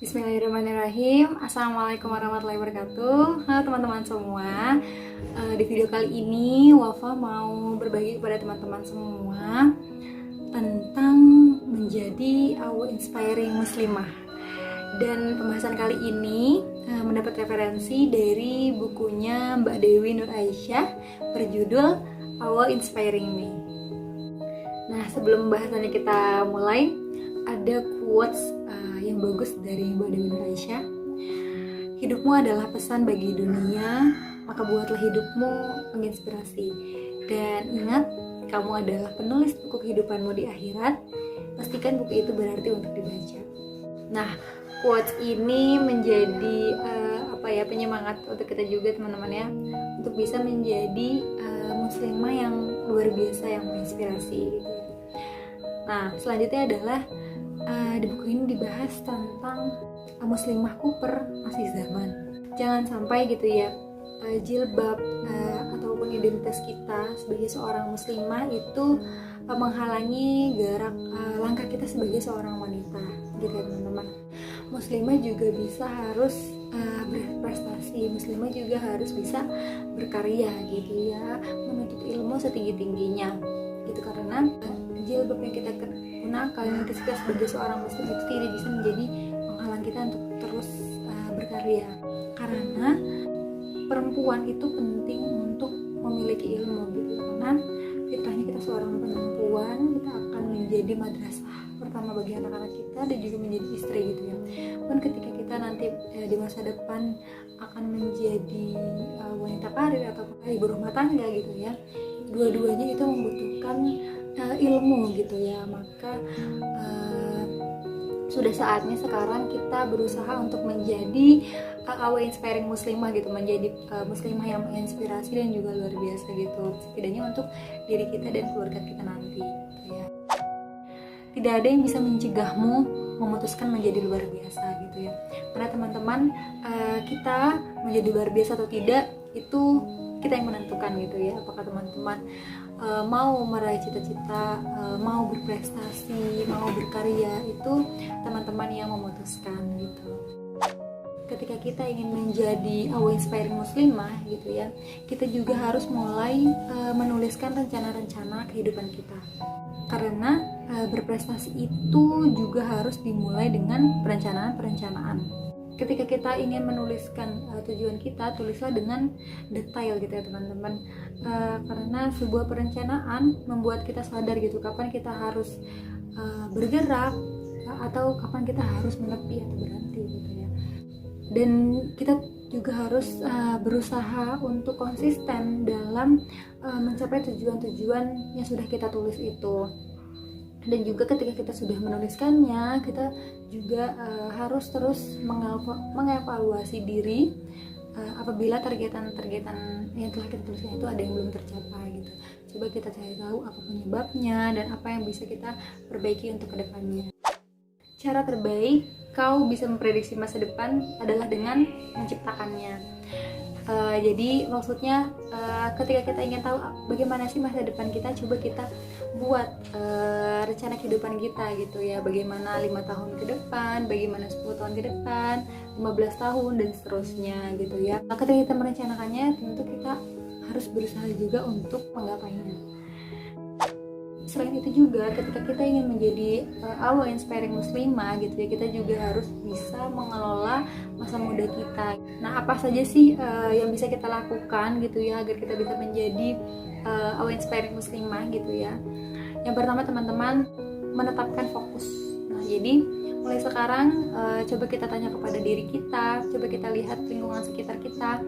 Bismillahirrahmanirrahim. Assalamualaikum warahmatullahi wabarakatuh. Halo teman-teman semua. Di video kali ini Wafa mau berbagi kepada teman-teman semua tentang menjadi inspiring muslimah. Dan pembahasan kali ini mendapat referensi dari bukunya Mbak Dewi Nur Aisyah berjudul Our Inspiring Me. Nah, sebelum pembahasannya kita mulai, ada quotes yang bagus dari Mbak Dewi Nur Aisyah. Hidupmu adalah pesan bagi dunia, maka buatlah hidupmu menginspirasi. Dan ingat, kamu adalah penulis buku kehidupanmu di akhirat. Pastikan buku itu berarti untuk dibaca. Nah, quotes ini menjadi penyemangat untuk kita juga teman-teman ya, untuk bisa menjadi muslimah yang luar biasa, yang menginspirasi gitu ya. Nah, selanjutnya adalah di buku ini dibahas tentang muslimah kuper masih zaman. Jangan sampai gitu ya jilbab ataupun identitas kita sebagai seorang muslimah itu menghalangi gerak langkah kita sebagai seorang wanita gitu ya teman-teman. Muslimah juga bisa harus berprestasi, muslimah juga harus bisa berkarya gitu ya, menuntut ilmu setinggi-tingginya gitu, karena jilbab yang kita gunakan kita sebagai seorang muslim itu tidak bisa menjadi penghalang kita untuk terus berkarya, karena perempuan itu penting untuk memiliki ilmu gitu, karena fitrahnya kita seorang perempuan, kita akan menjadi madrasah pertama bagi anak-anak kita dan juga menjadi istri gitu ya. Pun ketika kita nanti di masa depan akan menjadi wanita karir atau ibu rumah tangga gitu ya, dua-duanya itu membutuhkan ilmu gitu ya. Maka sudah saatnya sekarang kita berusaha untuk menjadi inspiring muslimah gitu, menjadi muslimah yang menginspirasi dan juga luar biasa gitu, setidaknya untuk diri kita dan keluarga kita nanti gitu ya. Tidak ada yang bisa mencegahmu memutuskan menjadi luar biasa gitu ya, karena teman-teman kita menjadi luar biasa atau tidak itu kita yang menentukan gitu ya. Apakah teman-teman mau meraih cita-cita, mau berprestasi, mau berkarya, itu teman-teman yang memutuskan gitu. Ketika kita ingin menjadi inspiring muslimah gitu ya, kita juga harus mulai menuliskan rencana-rencana kehidupan kita, karena berprestasi itu juga harus dimulai dengan perencanaan. Ketika kita ingin menuliskan tujuan kita, tulislah dengan detail gitu ya teman-teman, karena sebuah perencanaan membuat kita sadar gitu kapan kita harus bergerak atau kapan kita harus menepi atau berhenti gitu ya. Dan kita juga harus berusaha untuk konsisten dalam mencapai tujuan-tujuan yang sudah kita tulis itu. Dan juga ketika kita sudah menuliskannya, kita juga harus terus mengevaluasi diri apabila targetan-targetan yang telah kita tuliskan itu ada yang belum tercapai gitu. Coba kita cari tahu apa penyebabnya dan apa yang bisa kita perbaiki untuk kedepannya. Cara terbaik kau bisa memprediksi masa depan adalah dengan menciptakannya. Jadi maksudnya ketika kita ingin tahu bagaimana sih masa depan kita, coba kita buat rencana kehidupan kita gitu ya. Bagaimana 5 tahun ke depan, bagaimana 10 tahun ke depan, 15 tahun dan seterusnya gitu ya. Ketika kita merencanakannya, tentu kita harus berusaha juga untuk menggapainya. Selain itu juga ketika kita ingin menjadi inspiring muslimah gitu ya, kita juga harus bisa mengelola masa muda kita. Nah, apa saja sih yang bisa kita lakukan gitu ya agar kita bisa menjadi inspiring muslimah gitu ya. Yang pertama teman-teman, menetapkan fokus. Nah, jadi mulai sekarang coba kita tanya kepada diri kita, coba kita lihat lingkungan sekitar kita,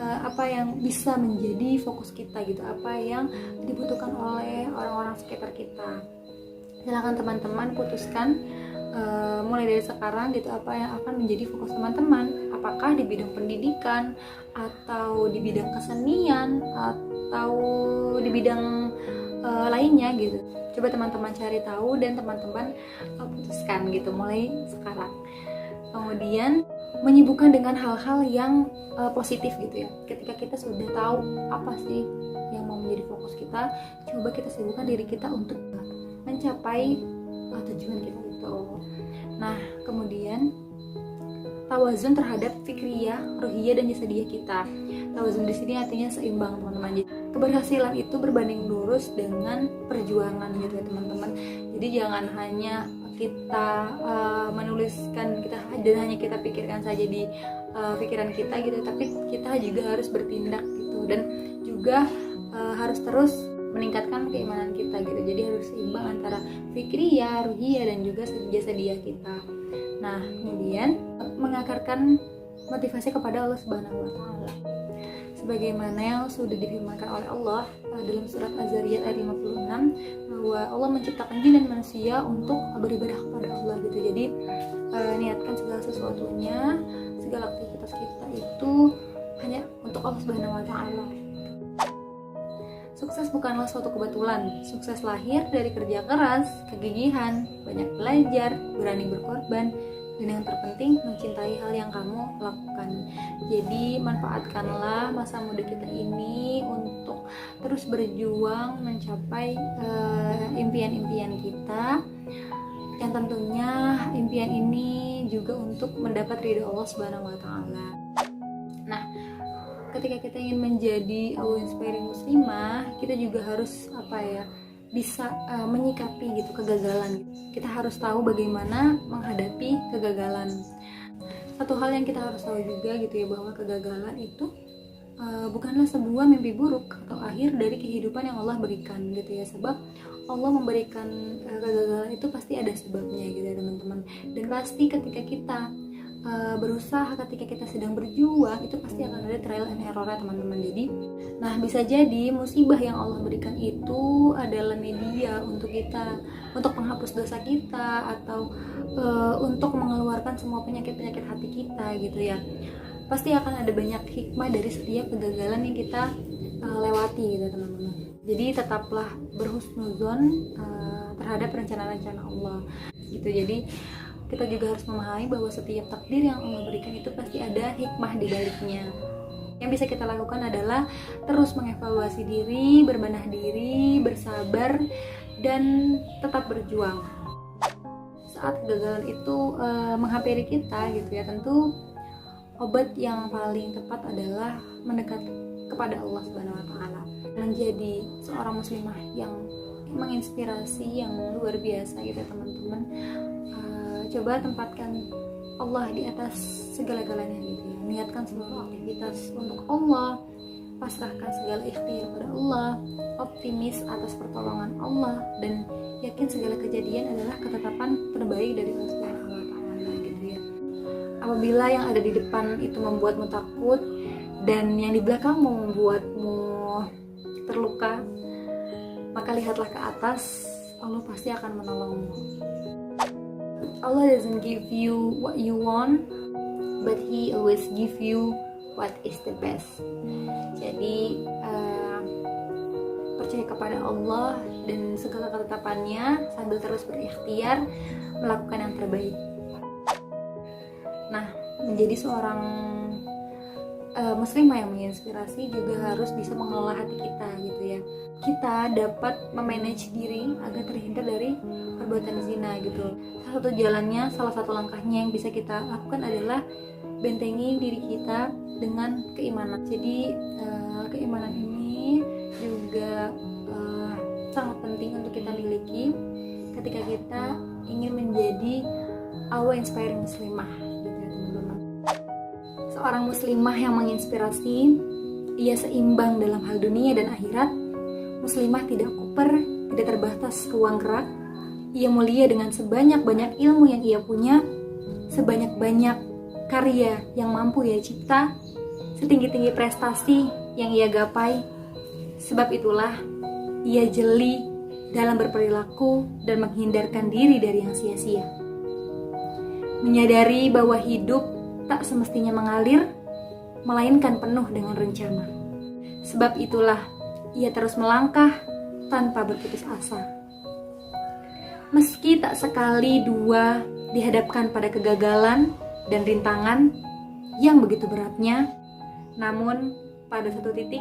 apa yang bisa menjadi fokus kita gitu, apa yang dibutuhkan oleh orang-orang sekitar kita. Silakan teman-teman putuskan mulai dari sekarang gitu apa yang akan menjadi fokus teman-teman, apakah di bidang pendidikan atau di bidang kesenian atau di bidang lainnya gitu. Coba teman-teman cari tahu dan teman-teman putuskan gitu mulai sekarang. Kemudian menyibukkan dengan hal-hal yang positif gitu ya. Ketika kita sudah tahu apa sih yang mau menjadi fokus kita, coba kita sibukkan diri kita untuk mencapai tujuan kita itu. Nah, kemudian tawazun terhadap fikriyah, ruhiyah dan jasadiyah kita. Tawazun di sini artinya seimbang, teman-teman. Jadi, keberhasilan itu berbanding lurus dengan perjuangan gitu ya, teman-teman. Jadi jangan hanya kita menuliskan dan hanya kita pikirkan saja di pikiran kita gitu, tapi kita juga harus bertindak gitu, dan juga harus terus meningkatkan keimanan kita gitu. Jadi harus seimbang antara fikriyah, ruhiyah dan juga jasadiyah kita. Nah, kemudian mengakarkan motivasi kepada Allah Subhanahu wa taala. Sebagaimana yang sudah difirmankan oleh Allah dalam surat Az-Zariyat ayat 56, bahwa Allah menciptakan jin dan manusia untuk beribadah kepada Allah gitu. Jadi niatkan segala sesuatunya, segala aktivitas kita itu hanya untuk Allah Subhanahu wa taala. Sukses bukanlah suatu kebetulan. Sukses lahir dari kerja keras, kegigihan, banyak belajar, berani berkorban, dan yang terpenting mencintai hal yang kamu lakukan. Jadi manfaatkanlah masa muda kita ini untuk terus berjuang mencapai impian-impian kita, yang tentunya impian ini juga untuk mendapat ridho Allah Subhanahu wa taala. Nah, ketika kita ingin menjadi inspiring muslimah, kita juga harus bisa menyikapi gitu kegagalan. Kita harus tahu bagaimana menghadapi kegagalan. Satu hal yang kita harus tahu juga gitu ya, bahwa kegagalan itu bukanlah sebuah mimpi buruk atau akhir dari kehidupan yang Allah berikan gitu ya. Sebab Allah memberikan kegagalan itu pasti ada sebabnya gitu ya, teman-teman. Dan pasti ketika kita berusaha, ketika kita sedang berjuang, itu pasti akan ada trial and error ya, teman-teman. Jadi, nah bisa jadi musibah yang Allah berikan itu adalah media untuk kita, untuk menghapus dosa kita, atau untuk mengeluarkan semua penyakit-penyakit hati kita gitu ya. Pasti akan ada banyak hikmah dari setiap kegagalan yang kita lewati gitu, teman-teman. Jadi tetaplah berhusnuzon terhadap rencana-rencana Allah gitu. Jadi kita juga harus memahami bahwa setiap takdir yang Allah berikan itu pasti ada hikmah di baliknya. Yang bisa kita lakukan adalah terus mengevaluasi diri, berbenah diri, bersabar, dan tetap berjuang. Saat kegagalan itu menghampiri kita gitu ya, tentu obat yang paling tepat adalah mendekat kepada Allah Subhanahu wa taala. Menjadi seorang muslimah yang menginspirasi, yang luar biasa gitu ya, teman-teman. Coba tempatkan Allah di atas segala-galanya gitu ya. Niatkan seluruh aktivitas untuk Allah, pasrahkan segala ikhtiar pada Allah, optimis atas pertolongan Allah, dan yakin segala kejadian adalah ketetapan terbaik dari Allah Subhanahu wa taala gitu ya. Apabila yang ada di depan itu membuatmu takut dan yang di belakangmu membuatmu terluka, maka lihatlah ke atas, Allah pasti akan menolongmu. Allah doesn't give you what you want, but He always give you what is the best. Jadi percaya kepada Allah dan segala ketetapannya sambil terus berikhtiar melakukan yang terbaik. Nah, menjadi seorang muslimah yang menginspirasi juga harus bisa mengelola hati kita gitu ya. Kita dapat memanage diri agar terhindar dari perbuatan zina gitu. Salah satu langkahnya yang bisa kita lakukan adalah bentengi diri kita dengan keimanan. Jadi keimanan ini juga sangat penting untuk kita miliki ketika kita ingin menjadi inspiring muslimah gitu ya, teman-teman. Seorang muslimah yang menginspirasi, ia seimbang dalam hal dunia dan akhirat. Muslimah tidak kuper, tidak terbatas ruang gerak. Ia mulia dengan sebanyak-banyak ilmu yang ia punya, sebanyak-banyak karya yang mampu ia cipta, setinggi-tinggi prestasi yang ia gapai. Sebab itulah ia jeli dalam berperilaku dan menghindarkan diri dari yang sia-sia. Menyadari bahwa hidup tak semestinya mengalir, melainkan penuh dengan rencana. Sebab itulah ia terus melangkah tanpa berputus asa. Meski tak sekali dua dihadapkan pada kegagalan dan rintangan yang begitu beratnya, namun pada satu titik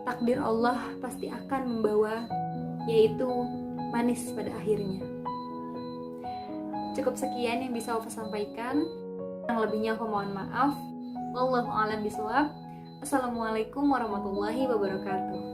takdir Allah pasti akan membawa, yaitu manis pada akhirnya. Cukup sekian yang bisa Opa sampaikan. Yang lebihnya aku mohon maaf. Wallahu a'lam bishawab. Assalamualaikum warahmatullahi wabarakatuh.